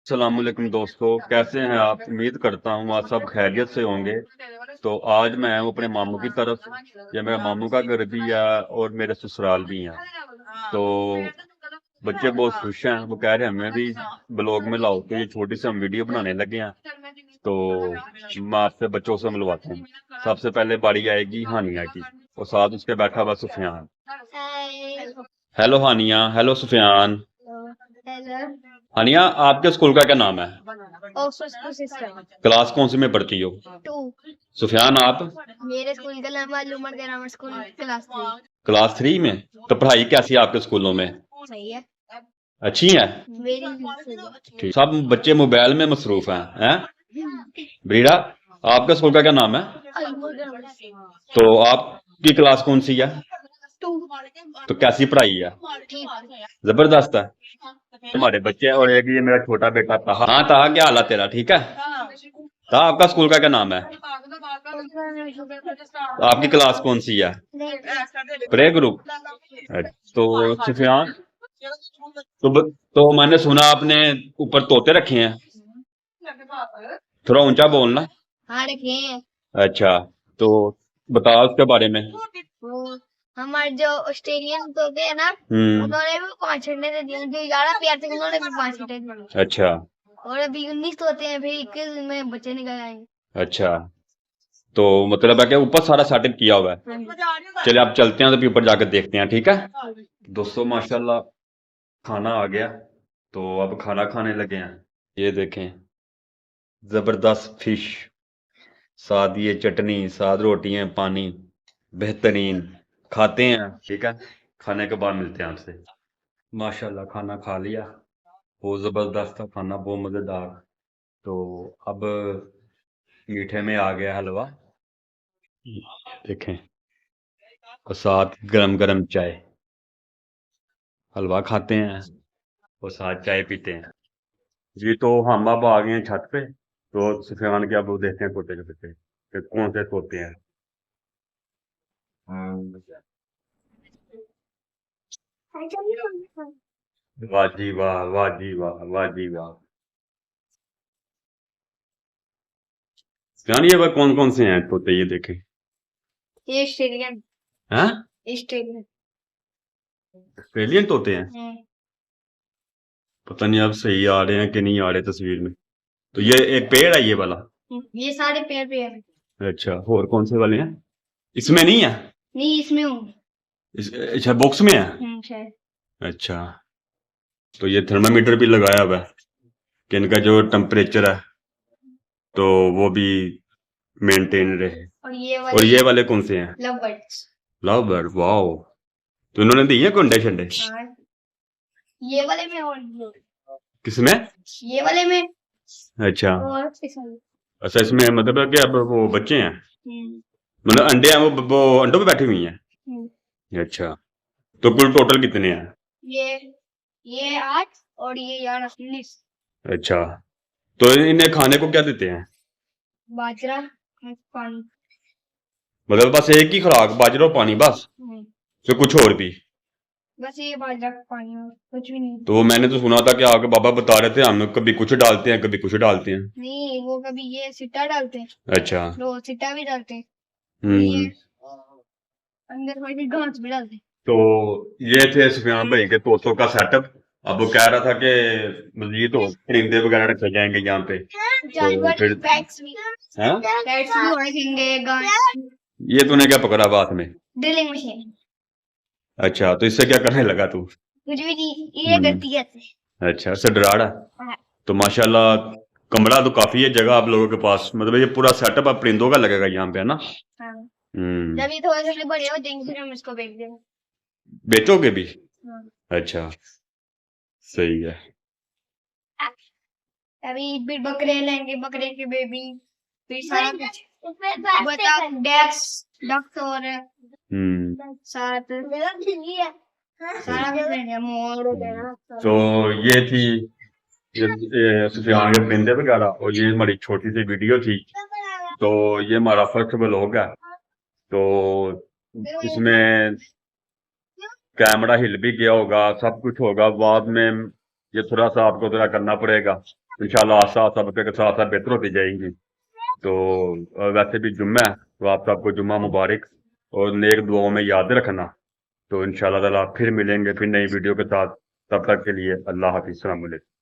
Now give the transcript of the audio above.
अस्सलामुअलैकुम दोस्तों, कैसे हैं आप? उम्मीद करता हूँ आप सब खैरियत से होंगे। तो आज मैं हूँ अपने मामू की तरफ। ये मेरा मामू का घर भी है और मेरे ससुराल भी हैं। तो बच्चे बहुत खुश हैं, वो कह रहे हैं हमें भी ब्लॉग में लाओ, तो ये छोटी सी हम वीडियो बनाने लगे हैं। तो मैं आपसे बच्चों से मिलवाता हूँ। सबसे पहले बारी आएगी हानिया की, और साथ उसके बैठा हुआ सुफियान। हेलो हानिया, हेलो सुफियान। हेलो। हानिया, आपके स्कूल का क्या नाम है? ऑक्सफोर्ड सिस्टम क्लास कौन सी में पढ़ती हो? 2। सुफियान, आप? मेरे स्कूल का नाम Umar grammar school class 3। Class 3 में? तो पढ़ाई कैसी है आपके स्कूलों में? सही है। अच्छी है? मेरी भी सही है। ठीक। सब बच्चे मोबाइल में मसरूफ हैं? ब्रीडा, आपके स्कूल का क्या नाम है? उमर ग्रामर तो आपकी क्लास कौन सी है? 2। तो कैसी पढ़ाई है? ठीक। जबरदस्त है। तुम्हारे बच्चे और एक ये मेरा छोटा बेटा ताहा। हाँ ताहा, क्या हाल है तेरा? ठीक है। ताहा, आपका स्कूल का क्या नाम है? तो आपकी क्लास कौन सी है? Pre group. तो सुफियान, तो मैंने सुना आपने ऊपर तोते रखे हैं। थोड़ा ऊंचा बोलना। हाँ रखे हैं। अच्छा, तो बताओ उसके बारे में। वो हमारे जो ऑस्ट्रेलियन तोते हैं ना, उन्होंने भी 5 अंडे दे दिए। जो 11 पेयर थे उन्होंने भी 5 अंडे दिए। अच्छा। और अभी 19 तोते हैं, फिर 21 में बच्चे निकल आएंगे। अच्छा, तो मतलब है कि ऊपर सारा सेटअप किया हुआ है। चलिए आप चलते हैं, तो फिर ऊपर जाकर देखते हैं, ठीक है? दोस्तों माशाल्लाह खाना आ गया, तो अब खाना खाने लगे हैं। ये देखें, जबरदस्त फिश, साथ ये चटनी, साथ रोटियां, पानी, बेहतरीन। खाते हैं, ठीक है? खाने के बाद मिलते हैं आपसे। माशाल्लाह खाना खा लिया, बहुत जबरदस्त था खाना, बहुत मजेदार। तो अब मीठे में आ गया हलवा, देखें, और साथ गरम गरम चाय। हलवा खाते हैं और साथ चाय पीते हैं। जी, तो हम अब आ गए हैं छत पे, तो सुफियान के अब वो देखते हैं तोते के पीछे कि कौन से तोते हैं। वाह जी वाह, वाह जी वाह, वाह जी वाह। सुफियान, ये वह कौन कौन से हैं तोते, ये देखें। ये ऑस्ट्रेलियन। हैं? ऑस्ट्रेलियन। ऑस्ट्रेलियन तोते हैं? पता नहीं अब सही आ रहे हैं कि नहीं आ रहे तस्वीर में। तो ये एक पेड़ है ये वाला? ये सारे पेयर पे है। अच्छा, और कौन से वाले हैं? इसमें नहीं है? नहीं इसमें हूँ। अच्छा, बॉक्स में है। शायद। अच्छा, तो ये थर्मामीटर भी लगाया हुआ है कि इनका जो टेम्परेचर है तो वो भी मेंटेन रहे। और ये वाले कौन से हैं? Love birds. Love bird, wow. तो इन्होंने दी है अंडे शंडे? ये वाले में और किसमें? ये वाले में अच्छा। और इसमें। अच्छा, इसमें मतलब है कि अब वो बच्चे हैं, मतलब अंडे हैं, वो अंडों पे बैठी हुई हैं। अच्छा, तो कुल टोटल कितने हैं? ये 8 और ये 19। अच्छा, तो इन्हें खाने को क्या देते हैं? बाजरा पानी। मतलब बस एक ही खुराक, बाजरा और पानी बस? फिर कुछ और भी? बस ये बाजरा पानी और कुछ भी नहीं। तो मैंने तो सुना था कि आपके बाबा बता रहे थे हम कभी कुछ डालते हैं कभी कुछ डालते हैं। नहीं वो कभी ये सिट्टा डालते हैं। अच्छा। वो सिट्टा भी डालते हैं। ये अंदर थोड़ी घास भी डालते हैं। तो ये थे सुफियान भाई के तोतों का सेटअप। अब वो कह रहा था कि मजीद हो परिंदे वगैरह रखे जाएंगे यहाँ पे, तो फिर पैट्स भी होंगे। ये तूने क्या पकड़ा हाथ में? Drilling machine. अच्छा, तो इससे क्या करने लगा तू? कुछ भी नहीं, ये करती है। अच्छा, इससे डरा रहा। तो माशाल्लाह कमरा तो काफी है जगह आप लोगों के पास, मतलब ये पूरा सेटअप अब परिंदों का लगेगा यहाँ पे, है ना? जब ये थोड़े से बड़े हो जाएंगे फिर हम इसको बेच देंगे। बेचोगे भी? अच्छा, सही है। अभी फिर बकरे लेंगे, बकरे के बेबी, फिर सारा कुछ बता डैक्स डक्स और साथ सारा कुछ लेंगे, मोर वगैरह। तो ये थी सुफियान के परिंदे वगैरह, और ये हमारी छोटी सी वीडियो थी। तो ये हमारा फर्स्ट व्लॉग है, तो इसमें कैमरा हिल भी गया होगा, सब कुछ होगा बाद में, ये थोड़ा सा आपको थोड़ा करना पड़ेगा। इंशाल्लाह आस्ता आस्ता वक्त के साथ साथ बेहतर होती जाएंगी। तो वैसे भी जुम्मा है, तो आप सबको जुम्मा मुबारक और नेक दुआओं में याद रखना। तो इंशाल्लाह ताला फिर मिलेंगे फिर नई वीडियो के साथ, तब तक के लिए अल्लाह हाफिज़, अस्सलाम वालेकुम।